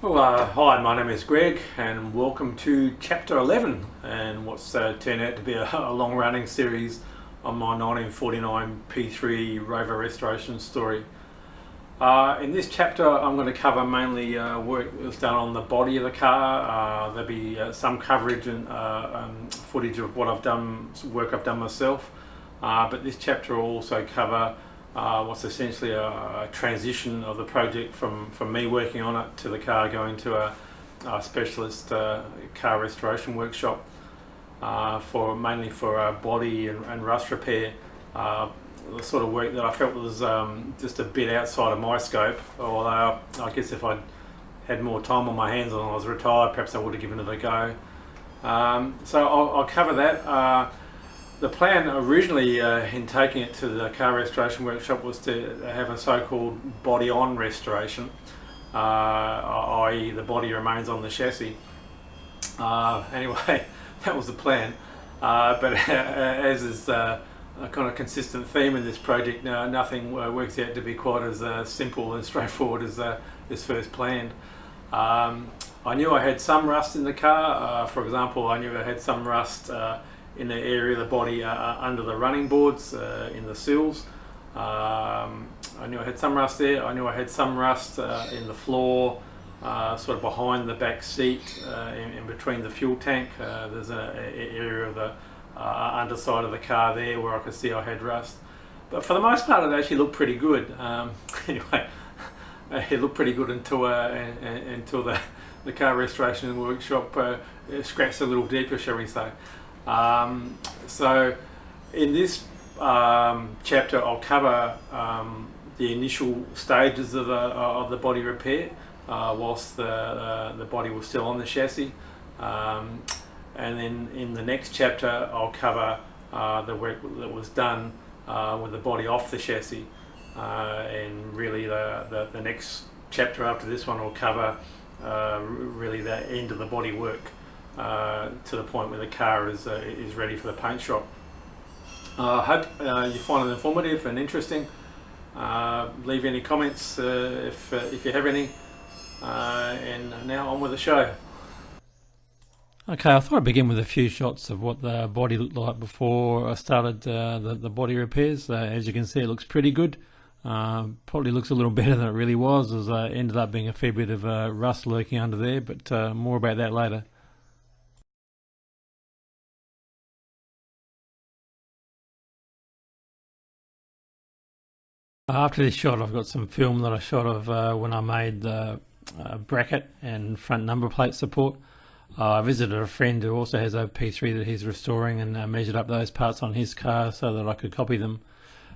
Well, hi, my name is Greg and welcome to Chapter 11 and what's turned out to be a long-running series on my 1949 P3 Rover restoration story. In this chapter I'm going to cover mainly work that was done on the body of the car. There'll be some coverage and footage of what I've done, work I've done myself, but this chapter will also cover what's essentially a transition of the project from me working on it to the car going to a specialist car restoration workshop mainly for body and rust repair. The sort of work that I felt was just a bit outside of my scope, although I guess if I'd had more time on my hands and I was retired, perhaps I would have given it a go. So I'll cover that. The plan originally in taking it to the car restoration workshop was to have a so-called body-on restoration, i.e. the body remains on the chassis. Anyway, that was the plan, but as is a kind of consistent theme in this project, nothing works out to be quite as simple and straightforward as first planned. I knew I had some rust in the car. For example, I knew I had some rust in the area of the body under the running boards, in the sills. I knew I had some rust there. I knew I had some rust in the floor, sort of behind the back seat, in between the fuel tank. There's an area of the underside of the car there where I could see I had rust. But for the most part it actually looked pretty good. Anyway, it looked pretty good until the car restoration workshop scratched a little deeper, shall we say. So in this chapter I'll cover the initial stages of the body repair whilst the body was still on the chassis, and then in the next chapter I'll cover the work that was done with the body off the chassis, and really the next chapter after this one will cover really the end of the body work, to the point where the car is ready for the paint shop. I hope you find it informative and interesting. Leave any comments if you have any, and now on with the show. Okay, I thought I'd begin with a few shots of what the body looked like before I started the body repairs. As you can see, it looks pretty good. Probably looks a little better than it really was, as ended up being a fair bit of rust lurking under there, but more about that later. After this shot, I've got some film that I shot of when I made the bracket and front number plate support. I visited a friend who also has a P3 that he's restoring, and measured up those parts on his car so that I could copy them.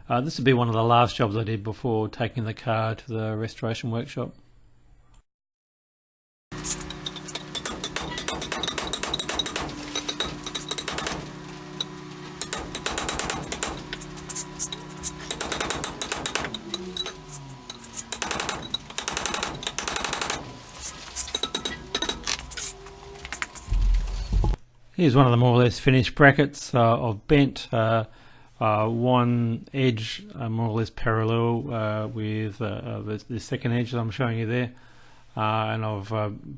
This would be one of the last jobs I did before taking the car to the restoration workshop. Here's one of the more or less finished brackets. I've bent one edge more or less parallel with the second edge that I'm showing you there, and I've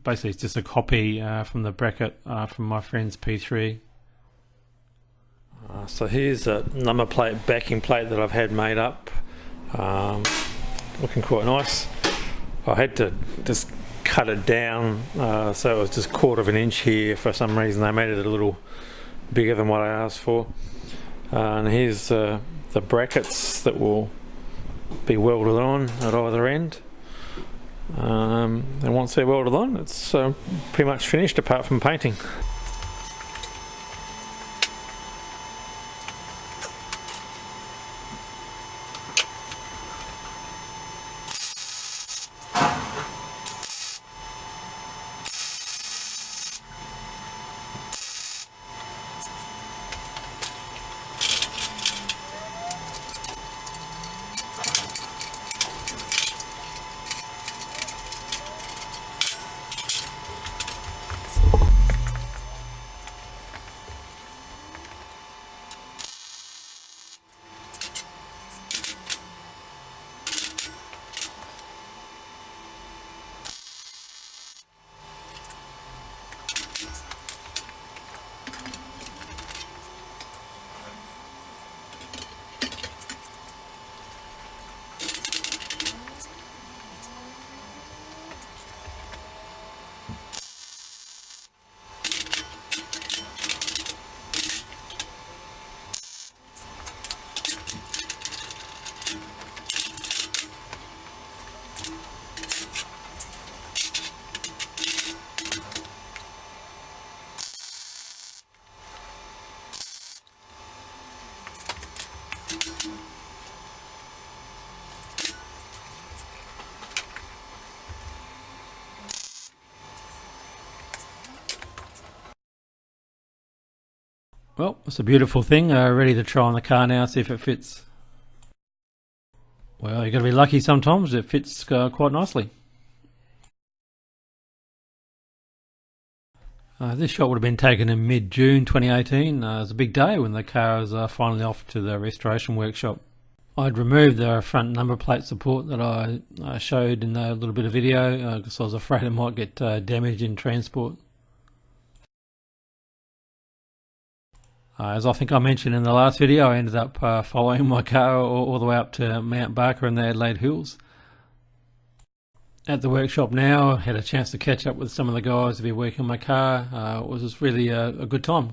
basically it's just a copy from the bracket from my friend's P3. So here's a number plate backing plate that I've had made up, looking quite nice. I had to just cut it down, so it was just 1/4 of an inch here. For some reason they made it a little bigger than what I asked for. And here's the brackets that will be welded on at either end. And once they're welded on, it's pretty much finished apart from painting. Well, it's a beautiful thing, ready to try on the car now, see if it fits. Well, you've got to be lucky sometimes, it fits quite nicely. This shot would have been taken in mid-June 2018. It was a big day when the car was finally off to the restoration workshop. I'd removed the front number plate support that I showed in a little bit of video because I was afraid it might get damaged in transport. As I think I mentioned in the last video, I ended up following my car all the way up to Mount Barker in the Adelaide Hills. At the workshop now, I had a chance to catch up with some of the guys who've been working on my car. It was just really a good time.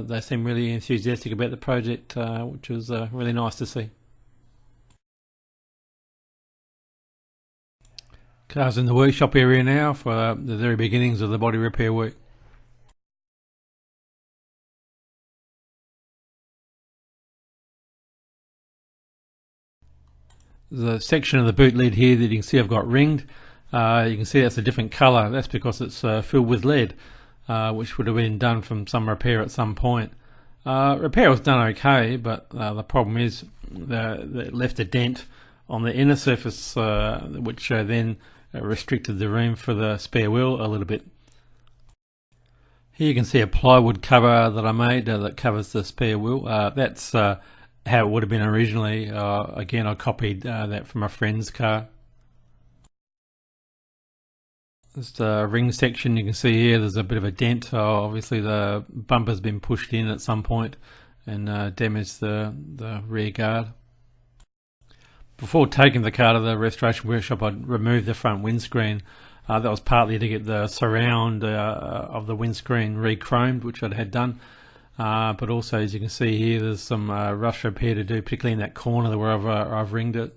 They seemed really enthusiastic about the project, which was really nice to see. Car's in the workshop area now for the very beginnings of the body repair work. There's a section of the boot lid here that you can see I've got ringed. You can see that's a different colour. That's because it's filled with lead, which would have been done from some repair at some point. Repair was done okay, but the problem is it left a dent on the inner surface, which then restricted the room for the spare wheel a little bit. Here you can see a plywood cover that I made that covers the spare wheel. That's how it would have been originally. Again, I copied that from a friend's car. This ring section, you can see here there's a bit of a dent. Obviously the bumper's been pushed in at some point and damaged the rear guard. Before taking the car to the restoration workshop, I'd removed the front windscreen. That was partly to get the surround of the windscreen re-chromed, which I'd had done. But also, as you can see here, there's some rust repair to do, particularly in that corner where I've ringed it.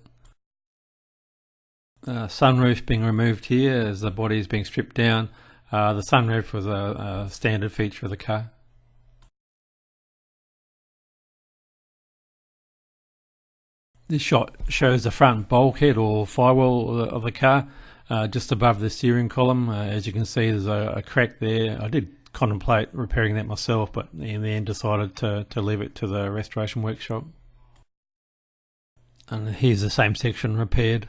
Sunroof being removed here as the body is being stripped down. The sunroof was a standard feature of the car. This shot shows the front bulkhead or firewall of the car just above the steering column. As you can see, there's a crack there. I did contemplate repairing that myself, but in the end decided to leave it to the restoration workshop. And here's the same section repaired.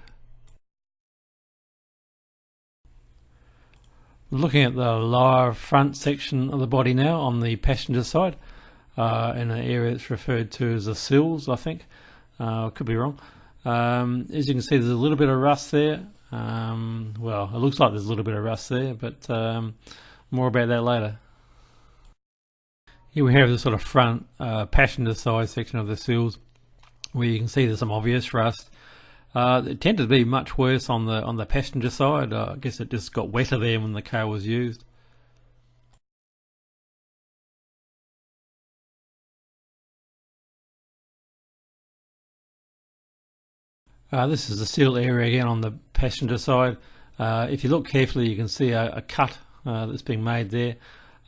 Looking at the lower front section of the body now on the passenger side, in an area that's referred to as the sills, I think. I could be wrong. As you can see, there's a little bit of rust there. Well, it looks like there's a little bit of rust there, but more about that later. Here we have the sort of front passenger side section of the sills, where you can see there's some obvious rust. It tended to be much worse on the passenger side. I guess it just got wetter there when the car was used. This is the seal area again on the passenger side. If you look carefully, you can see a cut that's being made there.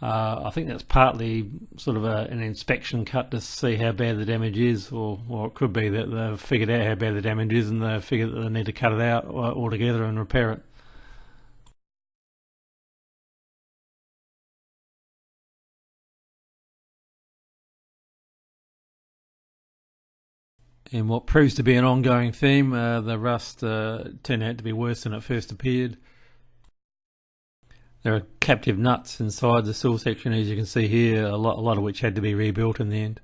I think that's partly sort of an inspection cut to see how bad the damage is, or it could be that they've figured out how bad the damage is and they figure that they need to cut it out altogether and repair it. In what proves to be an ongoing theme, the rust turned out to be worse than it first appeared. There are captive nuts inside the sill section, as you can see here, a lot of which had to be rebuilt in the end.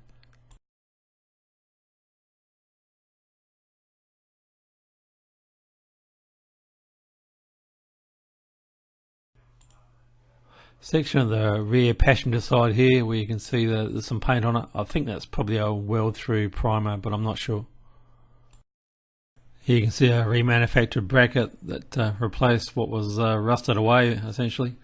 Section of the rear passenger side here where you can see that there's some paint on it. I think that's probably a weld through primer, but I'm not sure. Here you can see a remanufactured bracket that replaced what was rusted away essentially.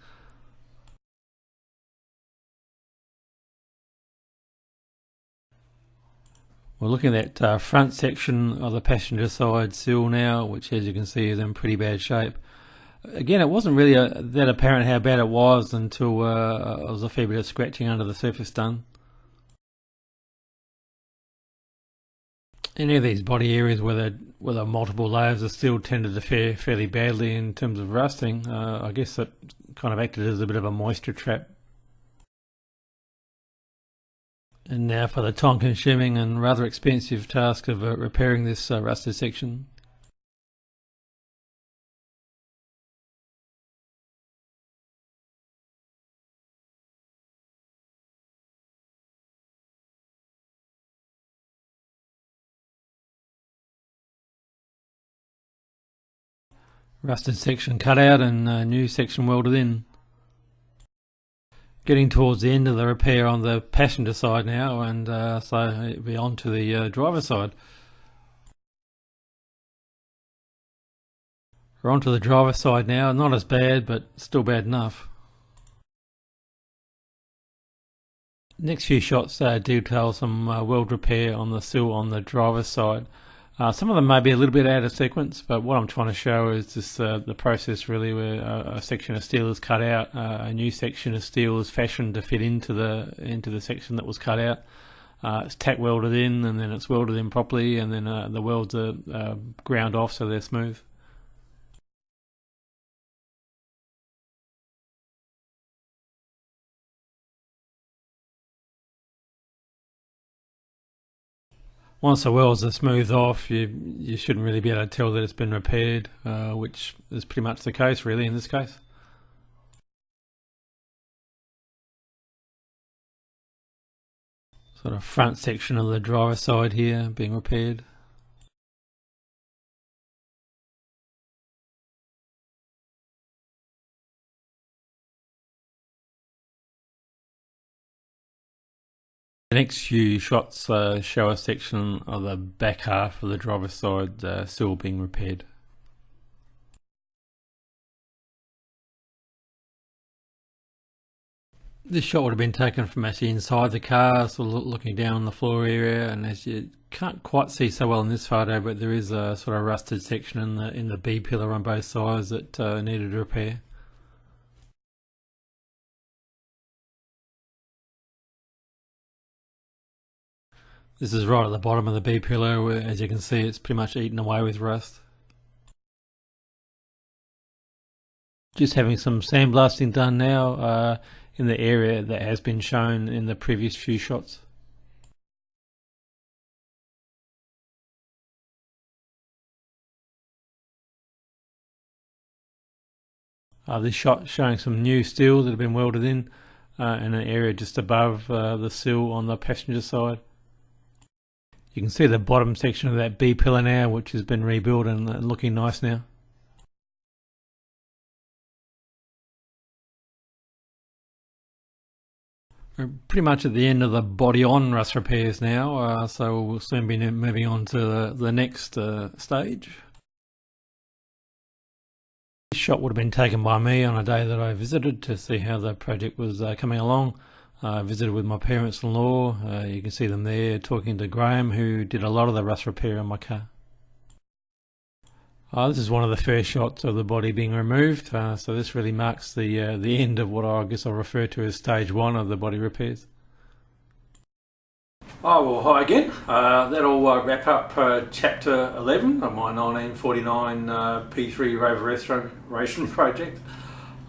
We're looking at that front section of the passenger side sill now, which as you can see is in pretty bad shape. Again, it wasn't really that apparent how bad it was until there was a fair bit of scratching under the surface done. Any of these body areas where the multiple layers of steel tended to fare fairly badly in terms of rusting, I guess that kind of acted as a bit of a moisture trap. And now for the time-consuming and rather expensive task of repairing this rusted section. Rusted section cut out and new section welded in. Getting towards the end of the repair on the passenger side now, and so it'll be on to the driver's side. We're on to the driver's side now, not as bad, but still bad enough. Next few shots detail some weld repair on the sill on the driver's side. Some of them may be a little bit out of sequence, but what I'm trying to show is just the process really, where a section of steel is cut out, a new section of steel is fashioned to fit into the section that was cut out. It's tack welded in, and then it's welded in properly, and then the welds are ground off so they're smooth. Once the welds are smoothed off, you shouldn't really be able to tell that it's been repaired, which is pretty much the case really in this case. Sort of front section of the driver's side here being repaired. The next few shots show a section of the back half of the driver's side still being repaired. This shot would have been taken from actually inside the car, sort of looking down on the floor area, and as you can't quite see so well in this photo, but there is a sort of rusted section in the B pillar on both sides that needed repair. This is right at the bottom of the B pillar, where, as you can see, it's pretty much eaten away with rust. Just having some sandblasting done now in the area that has been shown in the previous few shots. This shot showing some new steel that have been welded in an area just above the sill on the passenger side. You can see the bottom section of that B pillar now, which has been rebuilt and looking nice now. We're pretty much at the end of the body on rust repairs now, so we'll soon be moving on to the next stage. This shot would have been taken by me on a day that I visited to see how the project was coming along. I visited with my parents-in-law. You can see them there talking to Graham, who did a lot of the rust repair on my car. This is one of the first shots of the body being removed, so this really marks the end of what I guess I'll refer to as stage one of the body repairs. Oh, well, hi again. That'll wrap up Chapter 11 of my 1949 P3 Rover restoration project.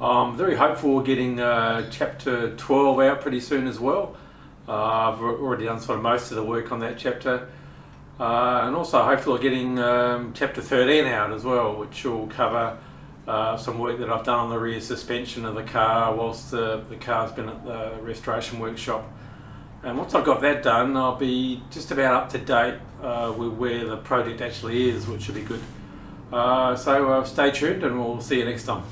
I'm very hopeful we're getting Chapter 12 out pretty soon as well. I've already done sort of most of the work on that chapter. And also hopefully getting Chapter 13 out as well, which will cover some work that I've done on the rear suspension of the car whilst the car's been at the restoration workshop. And once I've got that done, I'll be just about up to date with where the project actually is, which should be good. So stay tuned and we'll see you next time.